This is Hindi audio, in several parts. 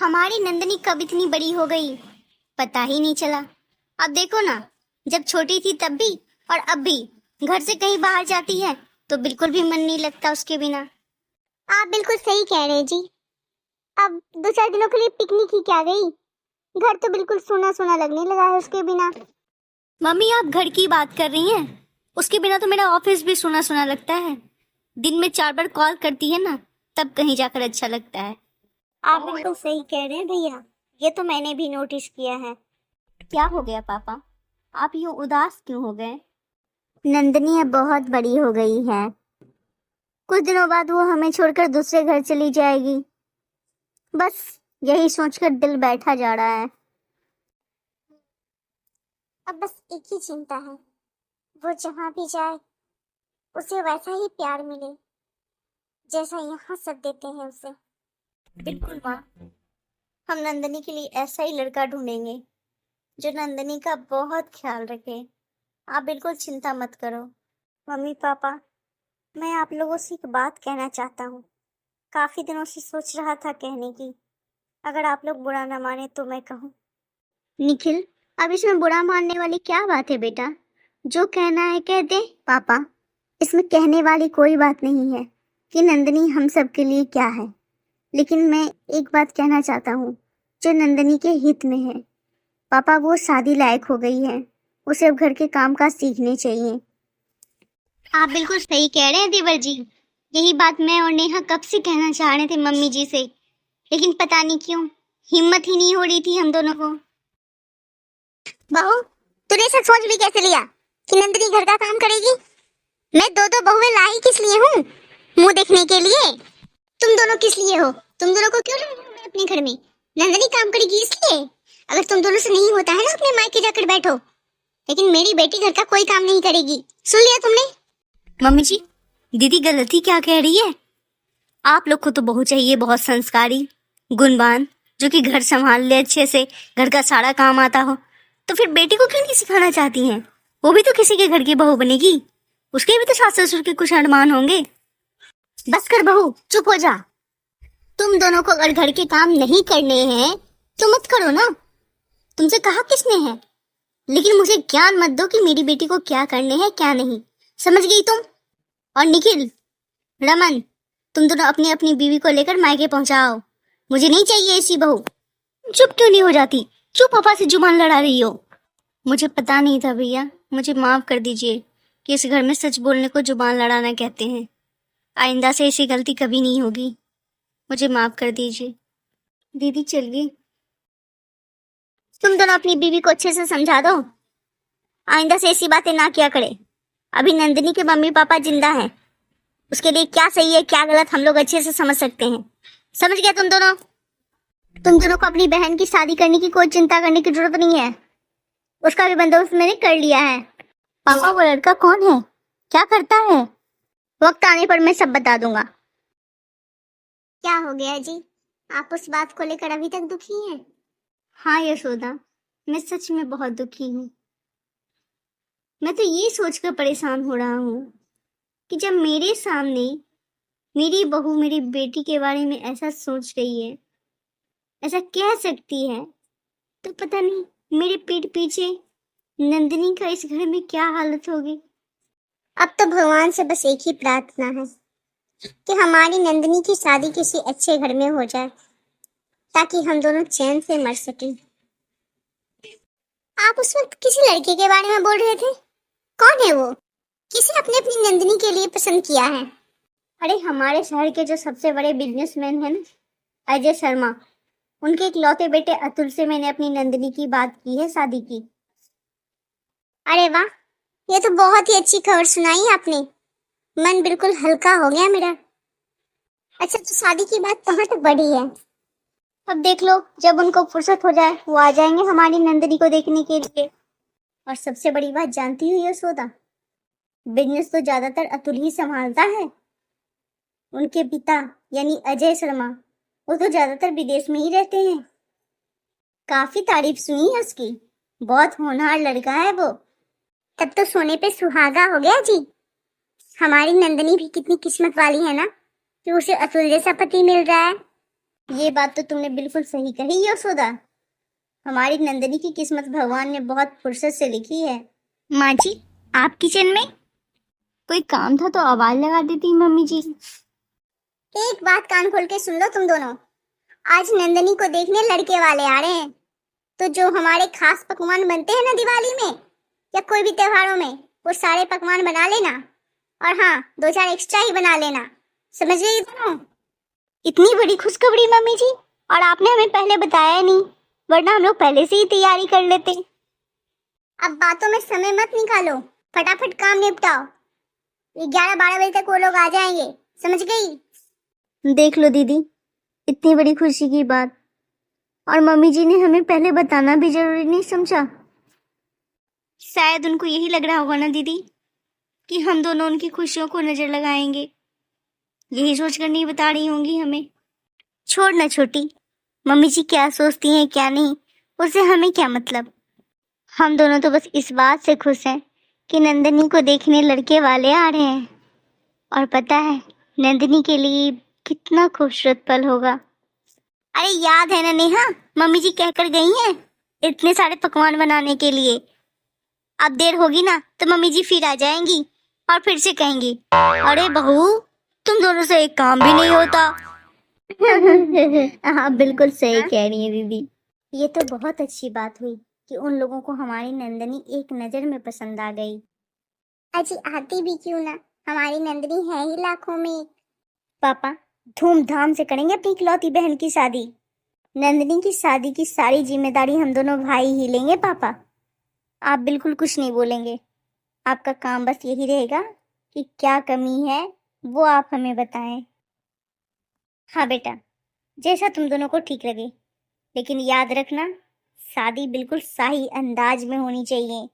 हमारी नंदनी कब इतनी बड़ी हो गई पता ही नहीं चला। अब देखो ना, जब छोटी थी तब भी और अब भी घर से कहीं बाहर जाती है तो बिल्कुल भी मन नहीं लगता उसके बिना। आप बिल्कुल सही कह रहे जी। अब 2-4 दिनों के लिए पिकनिक ही क्या गई, घर तो बिल्कुल सूना सूना लगने लगा है उसके बिना। मम्मी आप घर की बात कर रही हैं, उसके बिना तो मेरा ऑफिस भी सूना सूना लगता है। दिन में 4 बार कॉल करती है ना, तब कहीं जाकर अच्छा लगता है। आप बिल्कुल सही कह रहे हैं भैया, ये तो मैंने भी नोटिस किया है। क्या हो गया पापा, आप यूं उदास क्यों हो गए? नंदनी अब बहुत बड़ी हो गई है, कुछ दिनों बाद वो हमें छोड़कर दूसरे घर चली जाएगी। बस यही सोचकर दिल बैठा जा रहा है। अब बस एक ही चिंता है, वो जहाँ भी जाए उसे वैसा ही प्यार मिले जैसा यहाँ सब देते हैं उसे। बिल्कुल माँ, हम नंदनी के लिए ऐसा ही लड़का ढूंढेंगे जो नंदनी का बहुत ख्याल रखे। आप बिल्कुल चिंता मत करो। मम्मी पापा, मैं आप लोगों से एक बात कहना चाहता हूँ, काफी दिनों से सोच रहा था कहने की। अगर आप लोग बुरा ना माने तो मैं कहूँ। निखिल, अब इसमें बुरा मानने वाली क्या बात है बेटा, जो कहना है कह दे। पापा, इसमें कहने वाली कोई बात नहीं है कि नंदनी हम सब के लिए क्या है, लेकिन मैं एक बात कहना चाहता हूँ जो नंदनी के हित में है। पापा, वो शादी लायक हो गई है, उसे अब घर के काम काज सीखने चाहिए। आप बिल्कुल सही कह रहे हैं देवर जी, यही बात मैं और नेहा कब से कहना चाह रहे थे मम्मी जी से, लेकिन पता नहीं क्यों हिम्मत ही नहीं हो रही थी हम दोनों को। बहू, तूने सब सोच भी कैसे लिया कि नंदनी घर का काम करेगी? मैं दो बहुएं लाई किस लिए हूँ? मुंह देखने के लिए? तुम दोनों किस लिए हो? तुम दोनों को क्यों लाई हूँ मैं अपने घर में? नंदनी काम करेगी इसलिए? अगर तुम दोनों से नहीं होता है ना, अपने मायके जाकर बैठो, लेकिन मेरी बेटी घर का कोई काम नहीं करेगी। सुन लिया तुमने? मम्मी जी, दीदी गलती क्या कह रही है? आप लोग को तो बहू चाहिए बहुत संस्कारी, गुणवान, जो कि घर संभाल ले अच्छे से, घर का सारा काम आता हो। तो फिर बेटी को क्यों नहीं सिखाना चाहती हैं? वो भी तो किसी के घर की बहू बनेगी, उसके भी तो सास ससुर के कुछ अरमान होंगे। बस कर बहू, चुप हो जा। तुम दोनों को अगर घर के काम नहीं करने हैं तो मत करो ना, तुमसे कहा किसने है? लेकिन मुझे ज्ञान मत दो कि मेरी बेटी को क्या करने हैं क्या नहीं, समझ गई तुम? और निखिल, रमन, तुम दोनों अपनी अपनी बीवी को लेकर मायके पहुंचाओ, मुझे नहीं चाहिए ऐसी बहू। चुप क्यों नहीं हो जाती? क्यों पापा से जुबान लड़ा रही हो? मुझे पता नहीं था भैया, मुझे माफ कर दीजिए कि इस घर में सच बोलने को जुबान लड़ाना कहते हैं। आइंदा से ऐसी गलती कभी नहीं होगी, मुझे माफ कर दीजिए। दीदी चलिए, तुम दोनों अपनी बीवी को अच्छे से समझा दो, आइंदा से ऐसी बातें ना किया करे। अभी नंदिनी के मम्मी पापा जिंदा हैं, उसके लिए क्या सही है क्या गलत हम लोग अच्छे से समझ सकते हैं। समझ गया तुम दोनों? तुम दोनों को अपनी बहन की शादी करने की कोई चिंता करने की जरूरत नहीं है, उसका भी बंदोबस्त मैंने कर लिया है। पापा, वो लड़का कौन है, क्या करता है? वक्त आने पर मैं सब बता दूंगा। क्या हो गया जी, आप उस बात को लेकर अभी तक दुखी हैं? हाँ यशोदा, मैं सच में बहुत दुखी हूँ। मैं तो ये सोचकर परेशान हो रहा हूँ कि जब मेरे सामने मेरी बहू मेरी बेटी के बारे में ऐसा सोच रही है, ऐसा कह सकती है, तो पता नहीं मेरे पीठ पीछे नंदिनी का इस घर में क्या हालत होगी। अब तो भगवान से बस एक ही प्रार्थना है कि हमारी नंदिनी की शादी किसी अच्छे घर में हो जाए, ताकि हम दोनों चैन से मर सकें। आप उस वक्त किसी लड़के के बारे में बोल रहे थे, कौन है वो? किसे अपने अपनी नंदिनी के लिए पसंद किया है? अरे हमारे शहर के जो सबसे बड़े बिजनेसमैन है ना, अजय शर्मा, उनके इकलौते बेटे अतुल से मैंने अपनी नंदिनी की बात की है शादी की। अरे वाह, ये तो बहुत ही अच्छी खबर सुनाई आपने, मन बिल्कुल हल्का हो गया मेरा। अच्छा, तो शादी की बात कहाँ तक बढ़ी है? अब देख लो, जब उनको फुर्सत हो जाए वो आ जाएंगे हमारी नंदिनी को देखने के लिए। और सबसे बड़ी बात जानती हो यशोदा, बिजनेस तो ज्यादातर अतुल ही संभालता है। उनके पिता यानी अजय शर्मा, वो तो ज्यादातर विदेश में ही रहते हैं। काफी तारीफ सुनी है उसकी, बहुत होनहार लड़का है वो। तब तो सोने पे सुहागा हो गया जी। हमारी नंदिनी भी कितनी किस्मत वाली है ना कि उसे अतुल जैसा पति मिल रहा है। ये बात तो तुमने बिल्कुल सही कही यशोदा। हमारी नंदिनी की किस्मत भगवान ने बहुत फुर्सत से लिखी है। माँ जी, आप किचन में? कोई काम था तो आवाज लगा देती मम्मी जी। एक बात कान खोल के सुन लो तुम दोनों। आज नंदिनी को देखने लड़के वाले आ रहे हैं, तो जो हमारे खास पकवान बनते हैं ना दिवाली में या कोई भी त्योहारों में, वो सारे पकवान बना लेना। और हाँ, 2-4 एक्स्ट्रा ही बना लेना, समझ गई दोनों? इतनी बड़ी खुशखबरी मम्मी जी, और आपने हमें पहले बताया नहीं, वरना हम लोग पहले से ही तैयारी कर लेते। अब बातों में समय मत निकालो, फटाफट काम निपटाओ। 11-12 बजे तक वो लोग आ जाएंगे, समझ गई? देख लो दीदी, इतनी बड़ी खुशी की बात, और मम्मी जी ने हमें पहले बताना भी जरूरी नहीं समझा। शायद उनको यही लग रहा होगा ना दीदी, कि हम दोनों उनकी खुशियों को नजर लगाएंगे। यही सोचकर नहीं बता रही होंगी हमें। छोड़ ना छोटी, मम्मी जी क्या सोचती हैं क्या नहीं, उससे हमें क्या मतलब। हम दोनों तो बस इस बात से खुश हैं कि नंदिनी को देखने लड़के वाले आ रहे हैं। और पता है नंदिनी के लिए कितना खूबसूरत पल होगा। अरे याद है ना नेहा, मम्मी जी कहकर गई हैं इतने सारे पकवान बनाने के लिए। अब देर होगी ना तो मम्मी जी फिर आ जाएंगी और फिर से कहेंगी, अरे बहू तुम दोनों से एक काम भी नहीं होता। हाँ बिल्कुल सही कह रही है दीदी। ये तो बहुत अच्छी बात हुई कि उन लोगों को हमारी नंदनी एक नजर में पसंद आ गई। अजी आती भी क्यों ना, हमारी नंदनी है ही लाखों में एक। पापा धूमधाम से करेंगे अपनी इकलौती बहन की शादी। नंदनी की शादी की सारी जिम्मेदारी हम दोनों भाई ही लेंगे पापा। आप बिल्कुल कुछ नहीं बोलेंगे। आपका काम बस यही रहेगा कि क्या कमी है वो आप हमें बताएं। हाँ बेटा, जैसा तुम दोनों को ठीक लगे, लेकिन याद रखना शादी बिल्कुल शाही अंदाज में होनी चाहिए,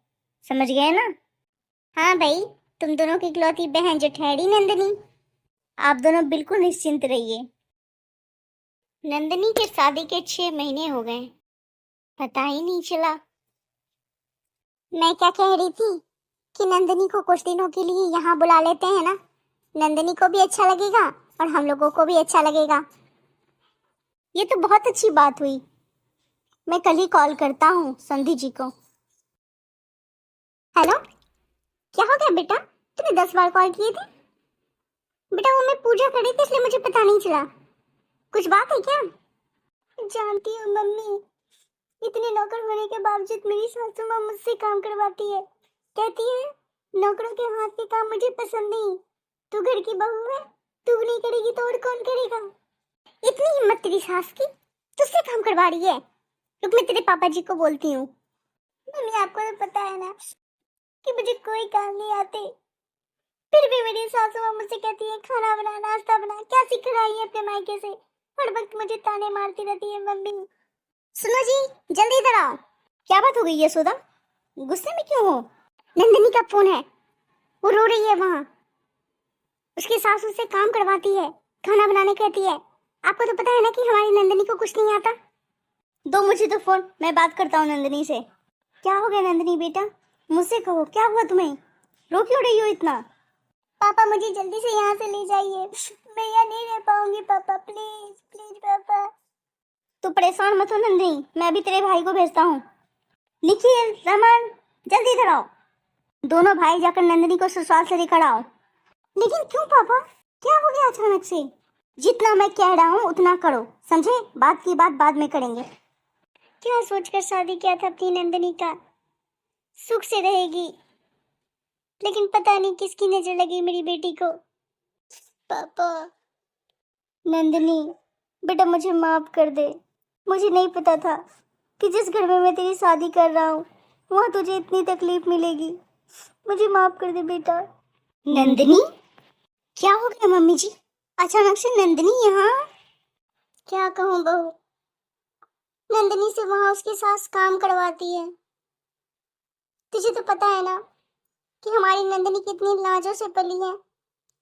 समझ गए ना? हाँ भाई, तुम दोनों की इकलौती बहन जो ठहरी नंदनी, आप दोनों बिल्कुल निश्चिंत रहिए। नंदनी के शादी के 6 महीने हो गए, पता ही नहीं चला। मैं क्या कह रही थी कि नंदनी को कुछ दिनों के लिए यहाँ बुला लेते हैं ना, नंदनी को भी अच्छा लगेगा और हम लोगों को भी अच्छा लगेगा। ये तो बहुत अच्छी बात हुई। मैं कल ही कॉल करता हूँ संधि जी को। हेलो, क्या हो गया बेटा? तूने 10 बार कॉल किए थे बेटा। वो मैं पूजा कर रही थी इसलिए मुझे पता नहीं चला। कुछ बात है क्या? जानती हो मम्मी, इतने नौकर होने के बावजूद मेरी सासू माँ मुझसे काम करवाती है। कहती है नौकरों के हाथ के काम मुझे पसंद नहीं, तू घर की बहू है, तू नहीं करेगी तो और कौन करेगा। इतनी हिम्मत तेरी सास की, तुझसे काम करवा रही है। रुक मैं तेरे पापा जी को बोलती हूँ। मम्मी आपको तो पता है ना कि मुझे कोई काम नहीं आते, फिर भी मेरी सासू माँ मुझसे कहती है खाना बना नाश्ता बना, क्या सीख रही है अपने मायके से। हर वक्त मुझे ताने मारती रहती है मम्मी। सुनो जी, जल्दी इधर आओ। क्या बात हो गई है सोदा, गुस्से में क्यों हो? नंदिनी का फोन है, वो रो रही है वहाँ, उसकी सासू से काम करवाती है, खाना बनाने कहती है। आपको तो पता है ना कि हमारी नंदिनी को कुछ नहीं आता। दो मुझे तो फोन, मैं बात करता हूँ नंदिनी से। क्या हो गया नंदिनी बेटा, मुझसे कहो क्या हुआ तुम्हें, रो क्यों रही हो इतना? पापा मुझे जल्दी से यहाँ से ले जाइए, मैं यहाँ नहीं रह पाऊंगी पापा, प्लीज प्लीज पापा। तू परेशान मत हो नंदिनी, मैं अभी तेरे भाई को भेजता हूँ। निखिल, रमन, जल्दी इधर आओ। दोनों भाई जाकर नंदिनी को ससुराल से लेकर आओ। लेकिन क्यों पापा, क्या हो गया अचानक से? जितना मैं कह रहा हूँ उतना करो, समझे? बात की बात बाद में करेंगे। क्या सोचकर शादी किया था अपनी नंदिनी का, सुख से रहेगी, लेकिन पता नहीं किसकी नजर लगी मेरी बेटी को। पापा, नंदिनी बेटा मुझे माफ कर दे, मुझे नहीं पता था कि जिस घर में मैं तेरी शादी कर रहा हूँ वहाँ तुझे इतनी तकलीफ मिलेगी। मुझे माफ कर दे बेटा। नंदिनी, क्या हो गया मम्मी जी, अचानक से नंदिनी यहाँ? क्या कहूँ बहू, नंदिनी से वहाँ उसकी सास काम करवाती है। तुझे तो पता है ना कि हमारी नंदिनी कितनी लाजों से पली है,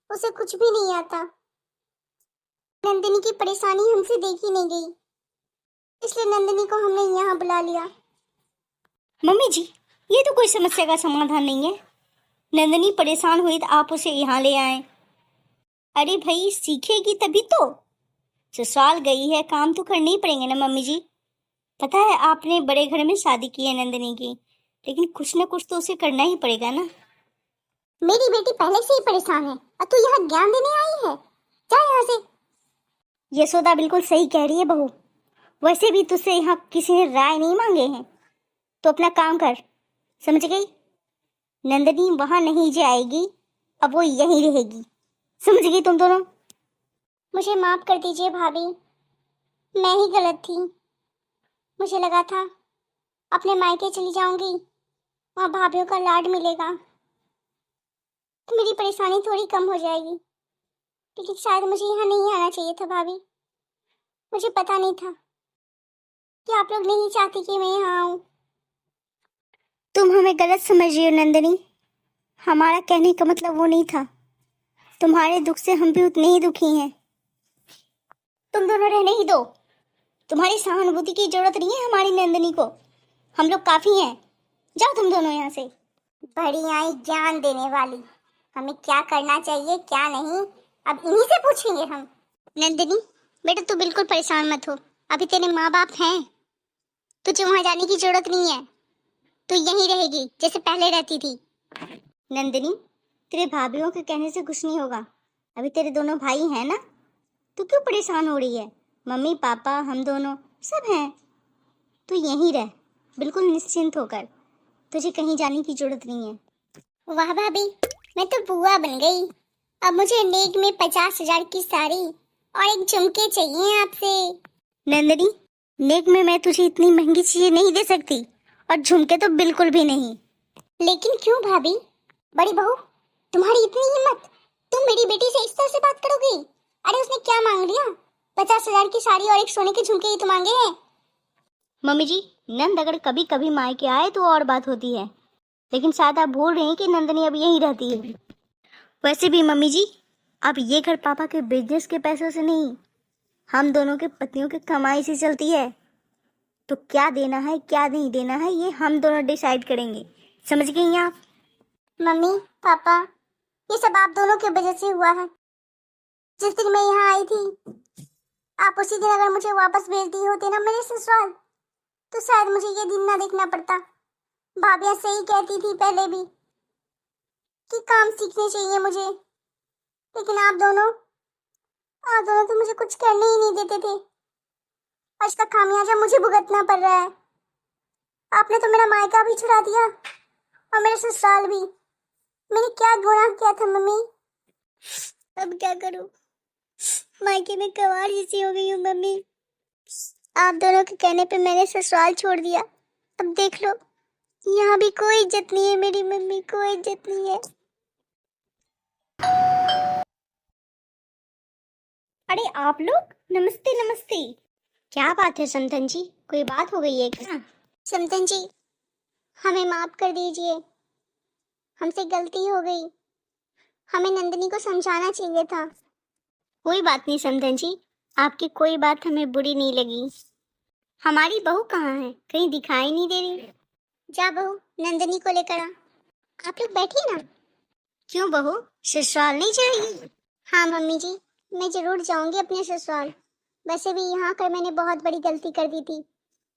उसे कुछ भी नहीं आता। नंदिनी की परेशानी हमसे देखी नहीं गई, इसलिए नंदिनी को हमने यहाँ बुला लिया। मम्मी जी, ये तो कोई समस्या का समाधान नहीं है। नंदिनी परेशान हुई तो आप उसे यहाँ ले आए। अरे भाई सीखेगी तभी तो, ससुराल गई है, काम तो करने ही पड़ेंगे ना मम्मी जी। पता है आपने बड़े घर में शादी की है नंदिनी की, लेकिन कुछ ना कुछ तो उसे करना ही पड़ेगा ना। मेरी बेटी पहले से ही परेशान है और तू यहाँ ज्ञान देने आई है? जा यहाँ से। यशोदा बिल्कुल सही कह रही है बहू। वैसे भी तुझसे यहाँ किसी ने राय नहीं मांगे हैं, तो अपना काम कर, समझ गई? नंदिनी वहां नहीं जाएगी, अब वो यहीं रहेगी, समझ गई तुम दोनों? मुझे माफ कर दीजिए भाभी, मैं ही गलत थी। मुझे लगा था अपने मायके चली जाऊंगी, वहाँ भाभीयों का लाड मिलेगा तो मेरी परेशानी थोड़ी कम हो जाएगी, लेकिन शायद मुझे यहाँ नहीं आना चाहिए था भाभी। मुझे पता नहीं था कि आप लोग नहीं चाहती कि मैं यहाँ आऊँ। तुम हमें गलत समझ रही हो नंदिनी, हमारा कहने का मतलब वो नहीं था। तुम्हारे दुख से हम भी उतने ही दुखी हैं। तुम दोनों रहने ही दो, तुम्हारी सहानुभूति की जरूरत नहीं है हमारी नंदिनी को, हम लोग काफी हैं। जाओ तुम दोनों यहाँ से। बड़ी आई ज्ञान देने वाली, हमें क्या करना चाहिए क्या नहीं अब इन्हीं से पूछेंगे हम। नंदिनी बेटा तू बिल्कुल परेशान मत हो, अभी तेरे माँ बाप हैं, तुझे वहां जाने की जरूरत नहीं है, तू यहीं रहेगी जैसे पहले रहती थी। नंदिनी तेरे भाभीयों के कहने से कुछ नहीं होगा, अभी तेरे दोनों भाई हैं ना, तू क्यों परेशान हो रही है? मम्मी पापा हम दोनों सब हैं, तू यहीं रह बिल्कुल निश्चिंत होकर, तुझे कहीं जाने की जरूरत नहीं है। वाह भाभी, मैं तो बुआ बन गई। अब मुझे नेक में 50,000 की साड़ी और एक झुमके चाहिए आपसे। नंदिनी नेक में मैं तुझे इतनी महंगी चीजें नहीं दे सकती, और झुमके तो बिल्कुल भी नहीं। लेकिन क्यों भाभी? बड़ी बहू तुम्हारी इतनी हिम्मत, तुम मेरी बेटी से इस तरह से बात करोगी? अरे उसने क्या मांग लिया? 50,000 की साड़ी और एक सोने के झुमके ही तो मांगे हैं। मम्मी जी नंद अगर कभी कभी मायके आए तो और बात होती है, लेकिन शायद आप भूल रहे हैं कि नंदनी अब यहीं रहती है। वैसे भी मम्मी जी अब ये घर पापा के बिजनेस के पैसों से नहीं, हम दोनों के पतियों की कमाई से चलती है, तो क्या देना है क्या नहीं देना है ये हम दोनों डिसाइड करेंगे, समझ गई आप? मम्मी पापा ये सब आप दोनों की वजह से हुआ है। जिस दिन मैं यहाँ आई थी आप उसी दिन अगर मुझे वापस भेज दिए होते ना मेरे ससुराल, तो शायद मुझे ये दिन ना देखना पड़ता। भाभियाँ सही कहती थी पहले भी कि काम सीखने चाहिए मुझे, लेकिन आप दोनों तो मुझे कुछ करने ही नहीं देते थे। आज का खामियाजा मुझे भुगतना पड़ रहा है। आपने तो मेरा मायका भी छुड़ा दिया और मेरा ससुराल भी। मैंने क्या गुनाह किया था मम्मी? अब क्या करूं, मायके में कवार जैसी हो गई हूँ मम्मी। आप दोनों के कहने पे मैंने ससुराल छोड़ दिया, अब देख लो यहाँ भी कोई इज्जत नहीं है मेरी मम्मी, कोई इज्जत नहीं है। अरे आप लोग नमस्ते नमस्ते। क्या बात है समधन जी, कोई बात हो गई है क्या? समधन जी हमें माफ कर दीजिए, हमसे गलती हो गई, हमें नंदिनी को समझाना चाहिए था। कोई बात नहीं समधन जी, आपकी कोई बात हमें बुरी नहीं लगी। हमारी बहू कहाँ है, कहीं दिखाई नहीं दे रही। जा बहू नंदिनी को लेकर आ। आप लोग बैठिए ना। क्यों बहू ससुराल नहीं जाएगी? हाँ मम्मी जी मैं जरूर जाऊंगी अपने ससुराल। वैसे भी यहाँ कर मैंने बहुत बड़ी गलती कर दी थी,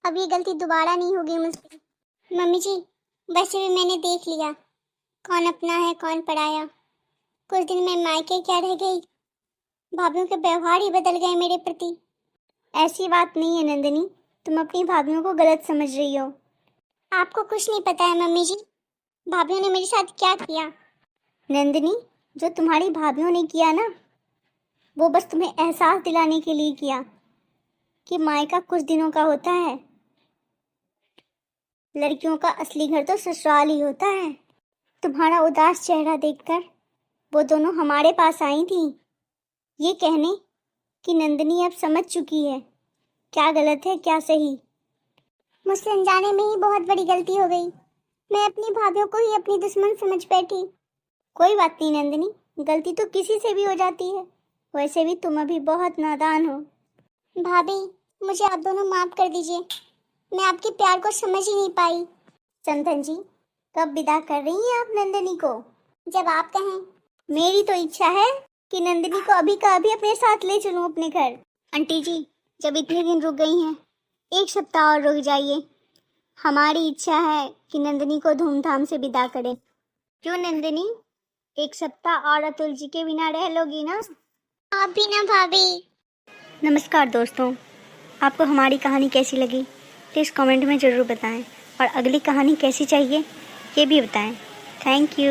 अब ये गलती दोबारा नहीं होगी मुझसे। मम्मी जी वैसे भी मैंने देख लिया कौन अपना है कौन पराया। कुछ दिन मैं मायके क्या रह गई, भाभीयों के व्यवहार ही बदल गए मेरे प्रति। ऐसी बात नहीं है नंदिनी, तुम अपनी भाभीयों को गलत समझ रही हो। आपको कुछ नहीं पता है मम्मी जी, भाभीयों ने मेरे साथ क्या किया। नंदिनी जो तुम्हारी भाभीयों ने किया ना, वो बस तुम्हें एहसास दिलाने के लिए किया कि मायका कुछ दिनों का होता है, लड़कियों का असली घर तो ससुराल ही होता है। तुम्हारा उदास चेहरा देखकर वो दोनों हमारे पास आई थी, ये कहने कि नंदिनी अब समझ चुकी है क्या गलत है क्या सही। मुझसे अनजाने में ही बहुत बड़ी गलती हो गई, मैं अपनी भाभीयों को ही अपनी दुश्मन समझ बैठी। कोई बात नहीं नंदिनी, गलती तो किसी से भी हो जाती है, वैसे भी तुम अभी बहुत नादान हो। भाभी मुझे आप दोनों माफ कर दीजिए, मैं आपके प्यार को समझ ही नहीं पाई। चंदन जी कब विदा कर रही हैं आप नंदिनी को? जब आप कहें। मेरी तो इच्छा है कि नंदिनी को अभी का अभी अपने साथ ले चलूं अपने घर। आंटी जी, जब इतने दिन रुक गई हैं, 1 सप्ताह और रुक जाइए। हमारी इच्छा है कि नंदिनी को धूमधाम से विदा करें। क्यों नंदिनी, 1 सप्ताह और अतुल जी के बिना रह लोगी ना? आप भी ना भाभी। नमस्कार दोस्तों, आपको हमारी कहानी कैसी लगी प्लीज़ कमेंट में ज़रूर बताएं और अगली कहानी कैसी चाहिए ये भी बताएं। Thank you.